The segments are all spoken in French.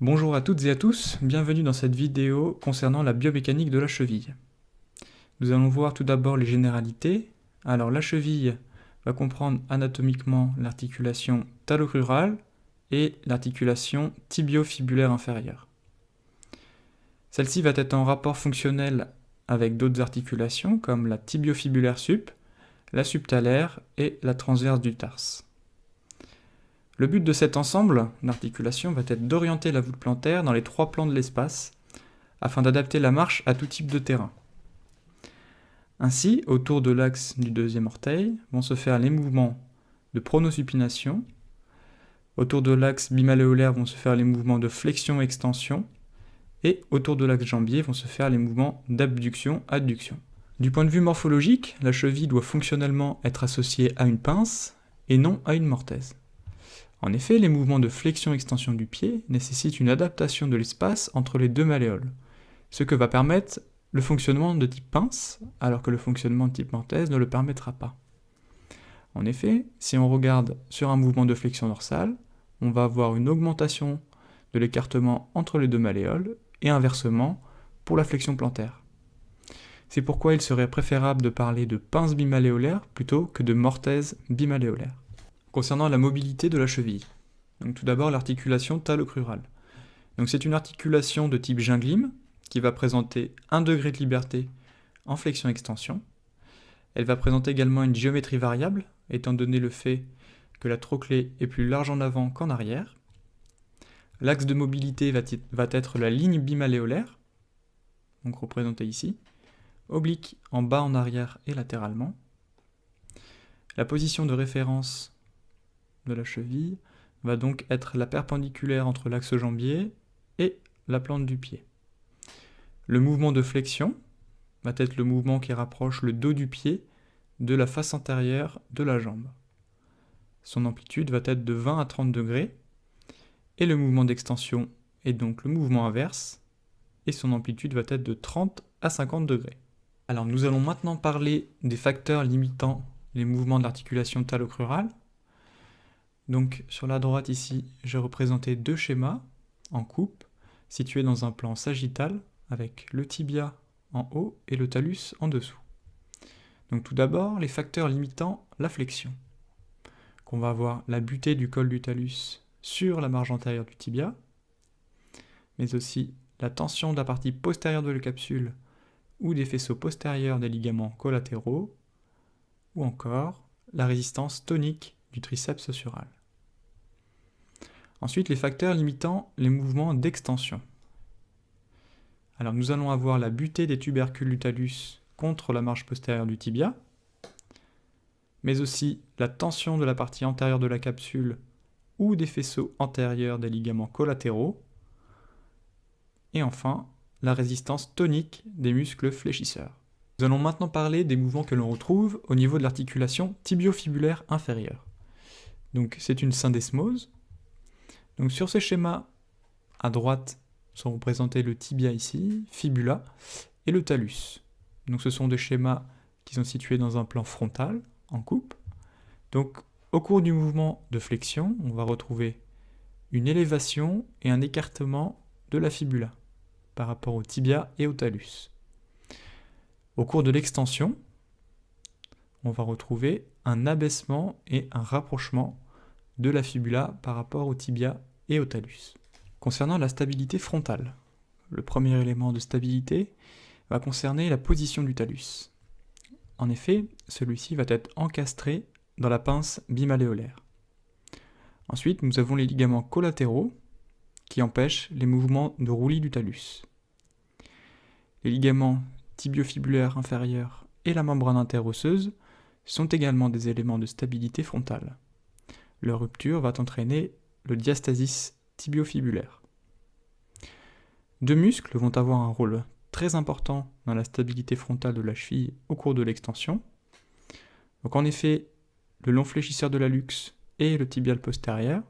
Bonjour à toutes et à tous, bienvenue dans cette vidéo concernant la biomécanique de la cheville. Nous allons voir tout d'abord les généralités. Alors la cheville va comprendre anatomiquement l'articulation talocrurale et l'articulation tibio-fibulaire inférieure. Celle-ci va être en rapport fonctionnel avec d'autres articulations comme la tibio-fibulaire sup, la subtalaire et la transverse du tarse. Le but de cet ensemble d'articulations va être d'orienter la voûte plantaire dans les trois plans de l'espace afin d'adapter la marche à tout type de terrain. Ainsi, autour de l'axe du deuxième orteil vont se faire les mouvements de pronosupination, autour de l'axe bimalléolaire vont se faire les mouvements de flexion-extension, et autour de l'axe jambier vont se faire les mouvements d'abduction-adduction. Du point de vue morphologique, la cheville doit fonctionnellement être associée à une pince et non à une mortaise. En effet, les mouvements de flexion-extension du pied nécessitent une adaptation de l'espace entre les deux malléoles, ce que va permettre le fonctionnement de type pince, alors que le fonctionnement de type mortaise ne le permettra pas. En effet, si on regarde sur un mouvement de flexion dorsale, on va avoir une augmentation de l'écartement entre les deux malléoles, et inversement pour la flexion plantaire. C'est pourquoi il serait préférable de parler de pince bimalléolaire plutôt que de mortaise bimalléolaire. Concernant la mobilité de la cheville. Donc tout d'abord l'articulation talocrurale. Donc c'est une articulation de type gynglime qui va présenter 1 degré de liberté en flexion-extension. Elle va présenter également une géométrie variable, étant donné le fait que la trochlée est plus large en avant qu'en arrière. L'axe de mobilité va être la ligne bimalléolaire, donc représentée ici, oblique en bas, en arrière et latéralement. La position de référence de la cheville va donc être la perpendiculaire entre l'axe jambier et la plante du pied. Le mouvement de flexion va être le mouvement qui rapproche le dos du pied de la face antérieure de la jambe. Son amplitude va être de 20 à 30 degrés, et le mouvement d'extension est donc le mouvement inverse, et son amplitude va être de 30 à 50 degrés. Alors nous allons maintenant parler des facteurs limitant les mouvements de l'articulation talocrurale. Donc sur la droite ici, j'ai représenté deux schémas en coupe, situés dans un plan sagittal, avec le tibia en haut et le talus en dessous. Donc tout d'abord, les facteurs limitant la flexion. On va avoir la butée du col du talus sur la marge antérieure du tibia, mais aussi la tension de la partie postérieure de la capsule ou des faisceaux postérieurs des ligaments collatéraux, ou encore la résistance tonique du triceps sural. Ensuite, les facteurs limitant les mouvements d'extension. Alors nous allons avoir la butée des tubercules du talus contre la marge postérieure du tibia, mais aussi la tension de la partie antérieure de la capsule ou des faisceaux antérieurs des ligaments collatéraux, et enfin la résistance tonique des muscles fléchisseurs. Nous allons maintenant parler des mouvements que l'on retrouve au niveau de l'articulation tibio-fibulaire inférieure. Donc c'est une syndesmose. Donc sur ce schéma, à droite sont représentés le tibia ici, fibula, et le talus. Donc ce sont des schémas qui sont situés dans un plan frontal, en coupe. Donc au cours du mouvement de flexion, on va retrouver une élévation et un écartement de la fibula par rapport au tibia et au talus. Au cours de l'extension, on va retrouver un abaissement et un rapprochement de la fibula par rapport au tibia et au talus. Concernant la stabilité frontale, le premier élément de stabilité va concerner la position du talus. En effet, celui-ci va être encastré dans la pince bimalléolaire. Ensuite, nous avons les ligaments collatéraux qui empêchent les mouvements de roulis du talus. Les ligaments tibiofibulaires inférieurs et la membrane interosseuse sont également des éléments de stabilité frontale. Leur rupture va entraîner le diastasis tibiofibulaire. Deux muscles vont avoir un rôle très important dans la stabilité frontale de la cheville au cours de l'extension. Donc en effet, le long fléchisseur de l'hallux et le tibial postérieur,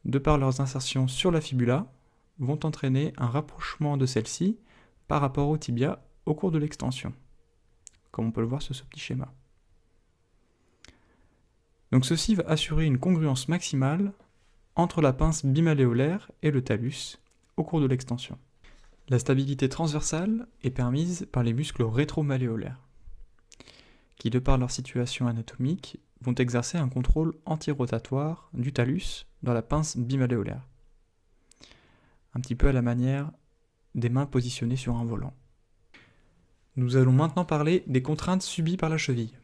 de par leurs insertions sur la fibula, vont entraîner un rapprochement de celle-ci par rapport au tibia au cours de l'extension, comme on peut le voir sur ce petit schéma. Donc ceci va assurer une congruence maximale entre la pince bimalléolaire et le talus, au cours de l'extension. La stabilité transversale est permise par les muscles rétromalléolaires, qui, de par leur situation anatomique, vont exercer un contrôle antirotatoire du talus dans la pince bimalléolaire, un petit peu à la manière des mains positionnées sur un volant. Nous allons maintenant parler des contraintes subies par la cheville.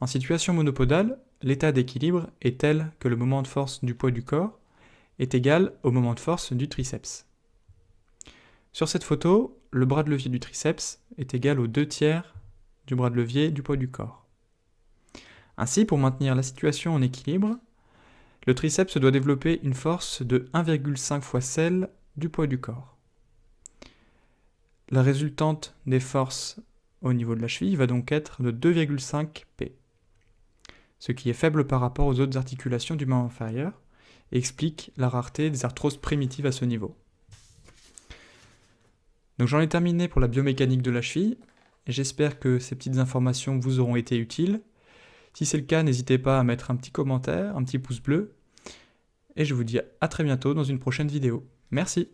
En situation monopodale, l'état d'équilibre est tel que le moment de force du poids du corps est égal au moment de force du triceps. Sur cette photo, le bras de levier du triceps est égal aux 2/3 du bras de levier du poids du corps. Ainsi, pour maintenir la situation en équilibre, le triceps doit développer une force de 1,5 fois celle du poids du corps. La résultante des forces au niveau de la cheville va donc être de 2,5 P, ce qui est faible par rapport aux autres articulations du membre inférieur et explique la rareté des arthroses primitives à ce niveau. Donc j'en ai terminé pour la biomécanique de la cheville, et j'espère que ces petites informations vous auront été utiles. Si c'est le cas, n'hésitez pas à mettre un petit commentaire, un petit pouce bleu, et je vous dis à très bientôt dans une prochaine vidéo. Merci.